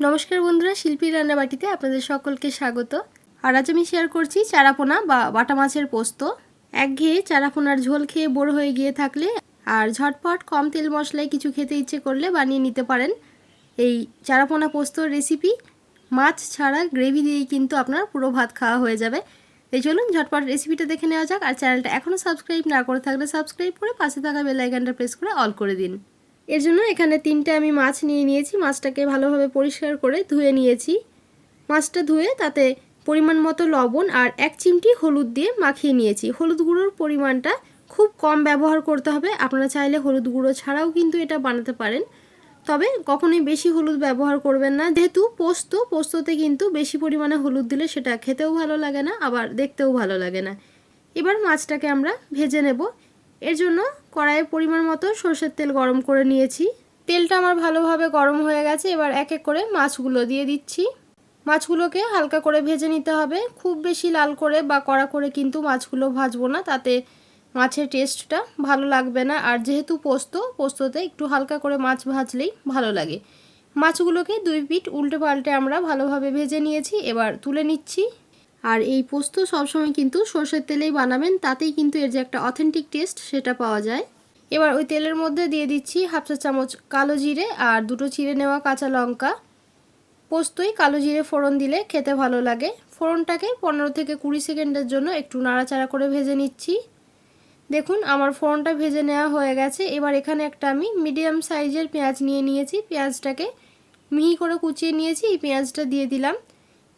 নমস্কার বন্ধুরা, শিল্পীর রান্নাবাটিতে আপনাদের সকলকে স্বাগত। আর আজ আমি শেয়ার করছি চারাপোনা বা বাটা মাছের পোস্ত। একঘেয়ে চারাপোনার ঝোল খেয়ে বোর হয়ে গিয়ে থাকলে আর ঝটপট কম তেল মশলায় কিছু খেতে ইচ্ছে করলে বানিয়ে নিতে পারেন এই চারাপোনা পোস্তর রেসিপি। মাছ ছাড়া গ্রেভি দিয়েই কিন্তু আপনার পুরো ভাত খাওয়া হয়ে যাবে। এই চলুন ঝটপট রেসিপিটা দেখে নেওয়া যাক। আর চ্যানেলটা এখনও সাবস্ক্রাইব না করে থাকলে সাবস্ক্রাইব করে পাশে থাকা বেল আইকনটা প্রেস করে অল করে দিন। এর জন্য এখানে 3টে আমি মাছ নিয়ে নিয়েছি। মাছটাকে ভালোভাবে পরিষ্কার করে ধুয়ে নিয়েছি। মাছটা ধুয়ে তাতে পরিমাণ মতো লবণ আর 1 চিমটি হলুদ দিয়ে মাখিয়ে নিয়েছি। হলুদ গুঁড়োর পরিমাণটা খুব কম ব্যবহার করতে হবে। আপনারা চাইলে হলুদ গুঁড়ো ছাড়াও কিন্তু এটা বানাতে পারেন, তবে কখনোই বেশি হলুদ ব্যবহার করবেন না, যেহেতু পোস্ততে কিন্তু বেশি পরিমাণে হলুদ দিলে সেটা খেতেও ভালো লাগে না, আবার দেখতেও ভালো লাগে না। এবার মাছটাকে আমরা ভেজে নেব। এর জন্য কড়াইয়ে পরিমাণ মতো সরষের তেল গরম করে নিয়েছি। তেলটা আমার ভালোভাবে গরম হয়ে গেছে। এবার এক এক করে মাছগুলো দিয়ে দিচ্ছি। মাছগুলোকে হালকা করে ভেজে নিতে হবে, খুব বেশি লাল করে বা কড়া করে কিন্তু মাছগুলো ভাজবো না, তাতে মাছের টেস্টটা ভালো লাগবে না। আর যেহেতু পোস্ততে একটু হালকা করে মাছ ভাজলেই ভালো লাগে। মাছগুলোকে 2 পিঠ উল্টে পাল্টে আমরা ভালোভাবে ভেজে নিয়েছি। এবার তুলে নিচ্ছি। আর এই পোস্ত সবসময় কিন্তু সরষের তেলেই বানাবেন, তাতেই কিন্তু এর যে একটা অথেন্টিক টেস্ট সেটা পাওয়া যায়। এবার ওই তেলের মধ্যে দিয়ে দিচ্ছি 1/2 চা চামচ কালো জিরে আর 2টো চিড়ে নেওয়া কাঁচা লঙ্কা। পোস্তই কালো জিরে ফোড়ন দিলে খেতে ভালো লাগে। ফোড়নটাকে 15 থেকে 20 সেকেন্ডের জন্য একটু নাড়াচাড়া করে ভেজে নিচ্ছি। দেখুন আমার ফোড়নটা ভেজে নেওয়া হয়ে গেছে। এবার এখানে একটা আমি মিডিয়াম সাইজের পেঁয়াজ নিয়ে নিয়েছি। পেঁয়াজটাকে মিহি করে কুচিয়ে নিয়েছি। এই পেঁয়াজটা দিয়ে দিলাম।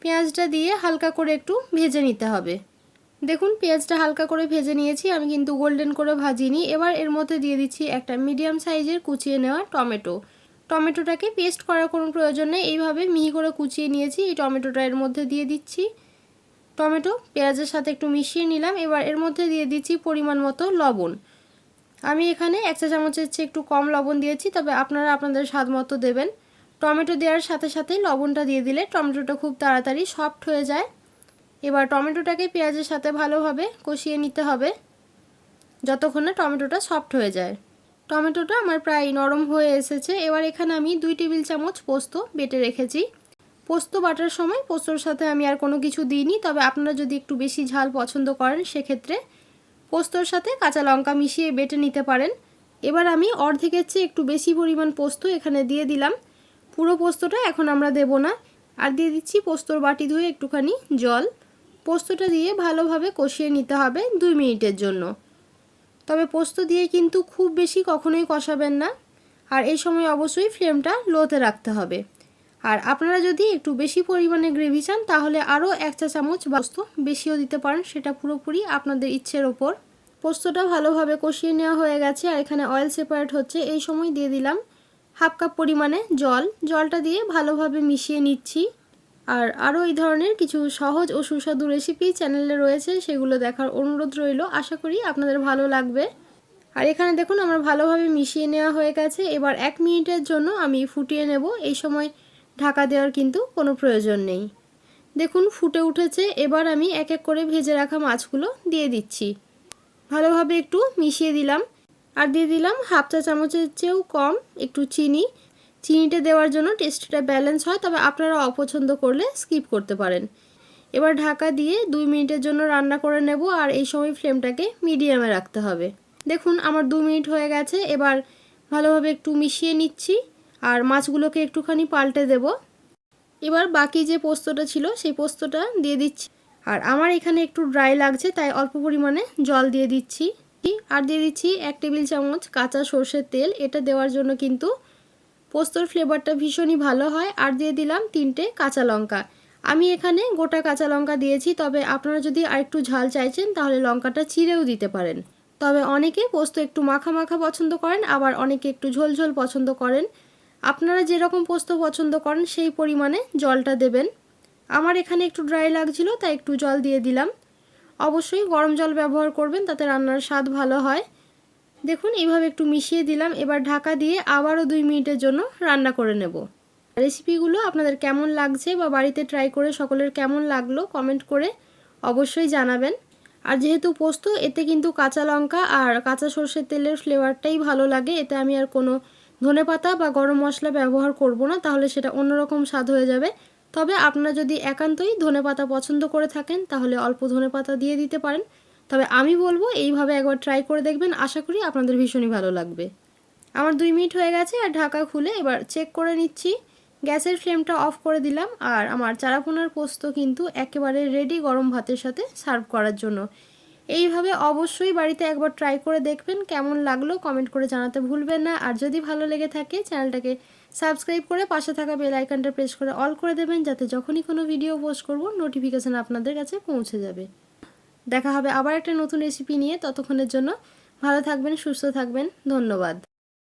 পেঁয়াজটা দিয়ে হালকা করে একটু ভেজে নিতে হবে। দেখুন পেঁয়াজটা হালকা করে ভেজে নিয়েছি, আমি কিন্তু গোল্ডেন করে ভাজিনি। এবার এর মধ্যে দিয়ে দিচ্ছি একটা মিডিয়াম সাইজের কুচিয়ে নেওয়া টমেটোটাকে পেস্ট করার কোনো প্রয়োজন নেই, এইভাবে মিহি করে কুচিয়ে নিয়েছি। এই টমেটোটা এর মধ্যে দিয়ে দিচ্ছি। টমেটো পেঁয়াজের সাথে একটু মিশিয়ে নিলাম। এবার এর মধ্যে দিয়ে দিচ্ছি পরিমাণ মতো লবণ। আমি এখানে 1 চা চামচের চেয়ে একটু কম লবণ দিয়েছি, তবে আপনারা আপনাদের স্বাদ মতো দেবেন। টমেটো দেওয়ার সাথে সাথেই লবণটা দিয়ে দিলে টমেটোটা খুব তাড়াতাড়ি সফট হয়ে যায়। এবার টমেটোটাকে পেঁয়াজের সাথে ভালোভাবে কষিয়ে নিতে হবে যতক্ষণ না টমেটোটা সফট হয়ে যায়। টমেটোটা আমার প্রায় নরম হয়ে এসেছে। এবার এখানে আমি 2 টেবিল চামচ পোস্ত বেটে রেখেছি। পোস্ত বাটার সময় পোস্তর সাথে আমি আর কোনো কিছু দিইনি, তবে আপনারা যদি একটু বেশি ঝাল পছন্দ করেন সেক্ষেত্রে পোস্তর সাথে কাঁচা লঙ্কা মিশিয়ে বেটে নিতে পারেন। এবার আমি অর্ধেকের চেয়ে একটু বেশি পরিমাণ পোস্ত এখানে দিয়ে দিলাম। পুরো পোস্তটা এখন আমরা দেব না। আর দিয়ে দিচ্ছি পোস্তর বাটি ধুয়ে একটুখানি জল। পোস্তটা দিয়ে ভালোভাবে কষিয়ে নিতে হবে 2 মিনিটের জন্য। তবে পোস্ত দিয়ে কিন্তু খুব বেশি কখনোই কষাবেন না। আর এই সময় অবশ্যই ফ্লেমটা লোতে রাখতে হবে। আর আপনারা যদি একটু বেশি পরিমাণে গ্রেভি চান তাহলে আরও 1 চা চামচ পোস্ত বেশিও দিতে পারেন, সেটা পুরোপুরি আপনাদের ইচ্ছের ওপর। পোস্তটা ভালোভাবে কষিয়ে নেওয়া হয়ে গেছে আর এখানে অয়েল সেপারেট হচ্ছে। এই সময় দিয়ে দিলাম 1/2 কাপ পরিমাণে জলটা দিয়ে ভালোভাবে মিশিয়ে নিচ্ছি। আর আরও এই ধরনের কিছু সহজ ও সুস্বাদু রেসিপি চ্যানেলে রয়েছে, সেগুলো দেখার অনুরোধ রইল। আশা করি আপনাদের ভালো লাগবে। আর এখানে দেখুন আমার ভালোভাবে মিশিয়ে নেওয়া হয়ে গেছে। এবার 1 মিনিটের জন্য আমি ফুটিয়ে নেব। এই সময় ঢাকা দেওয়ার কিন্তু কোনো প্রয়োজন নেই। দেখুন ফুটে উঠেছে। এবার আমি এক এক করে ভেজে রাখা মাছগুলো দিয়ে দিচ্ছি। ভালোভাবে একটু মিশিয়ে দিলাম। আর দিয়ে দিলাম 1/2 চা চামচের চেয়েও কম একটু চিনিটা দেওয়ার জন্য টেস্টটা ব্যালেন্স হয়, তবে আপনারা অপছন্দ করলে স্কিপ করতে পারেন। এবার ঢাকা দিয়ে 2 মিনিটের জন্য রান্না করে নেব। আর এই সময় ফ্লেমটাকে মিডিয়ামে রাখতে হবে। দেখুন আমার 2 মিনিট হয়ে গেছে। এবার ভালোভাবে একটু মিশিয়ে নিচ্ছি আর মাছগুলোকে একটুখানি পাল্টে দেব। এবার বাকি যে পোস্তটা ছিল সেই পোস্তটা দিয়ে দিচ্ছি। আর আমার এখানে একটু ড্রাই লাগছে, তাই অল্প পরিমাণে জল দিয়ে দিচ্ছি। আর দিয়ে দিচ্ছি 1 টেবিল চামচ কাঁচা সরষের তেল। এটা দেওয়ার জন্য কিন্তু পোস্তর ফ্লেভারটা ভীষণই ভালো হয়। আর দিয়ে দিলাম 3টে কাঁচা লঙ্কা। আমি এখানে গোটা কাঁচা লঙ্কা দিয়েছি, তবে আপনারা যদি আরেকটু ঝাল চাইছেন তাহলে লঙ্কাটা চিড়েও দিতে পারেন। তবে অনেকে পোস্ত একটু মাখা মাখা পছন্দ করেন, আবার অনেকে একটু ঝোল ঝোল পছন্দ করেন। আপনারা যেরকম পোস্ত পছন্দ করেন সেই পরিমাণে জলটা দেবেন। আমার এখানে একটু ড্রাই লাগছিল তাই একটু জল দিয়ে দিলাম। অবশ্যই গরম জল ব্যবহার করবেন, তাতে রান্নার স্বাদ ভালো হয়। দেখুন এইভাবে একটু মিশিয়ে দিলাম। এবার ঢাকা দিয়ে আবারও 2 মিনিটের জন্য রান্না করে নেব। রেসিপিগুলো আপনাদের কেমন লাগছে বা বাড়িতে ট্রাই করে সকলের কেমন লাগলো কমেন্ট করে অবশ্যই জানাবেন। আর যেহেতু পোস্ত, এতে কিন্তু কাঁচা লঙ্কা আর কাঁচা সরষের তেলের ফ্লেভারটাই ভালো লাগে, এতে আমি আর কোনো ধনেপাতা বা গরম মশলা ব্যবহার করব না, তাহলে সেটা অন্যরকম স্বাদ হয়ে যাবে। তবে আপনারা যদি একান্তই ধনেপাতা পছন্দ করে থাকেন তাহলে অল্প ধনেপাতা দিয়ে দিতে পারেন। তবে আমি বলবো এইভাবে একবার ট্রাই করে দেখবেন, আশা করি আপনাদের ভীষণই ভালো লাগবে। আমার 2 মিনিট হয়ে গেছে আর ঢাকা খুলে এবার চেক করে নিচ্ছি। গ্যাসের ফ্লেমটা অফ করে দিলাম আর আমার চারাপোনার পোস্ত কিন্তু একেবারে রেডি গরম ভাতের সাথে সার্ভ করার জন্য। এইভাবে অবশ্যই বাড়িতে একবার ট্রাই করে দেখবেন, কেমন লাগলো কমেন্ট করে জানাতে ভুলবেন না। আর যদি ভালো লেগে থাকে চ্যানেলটাকে সাবস্ক্রাইব করে পাশে থাকা বেল আইকনটা প্রেস করে অল করে দেবেন, যাতে যখনই কোনো ভিডিও পোস্ট করব নোটিফিকেশান আপনাদের কাছে পৌঁছে যাবে। দেখা হবে আবার একটা নতুন রেসিপি নিয়ে, ততক্ষণের জন্য ভালো থাকবেন, সুস্থ থাকবেন, ধন্যবাদ।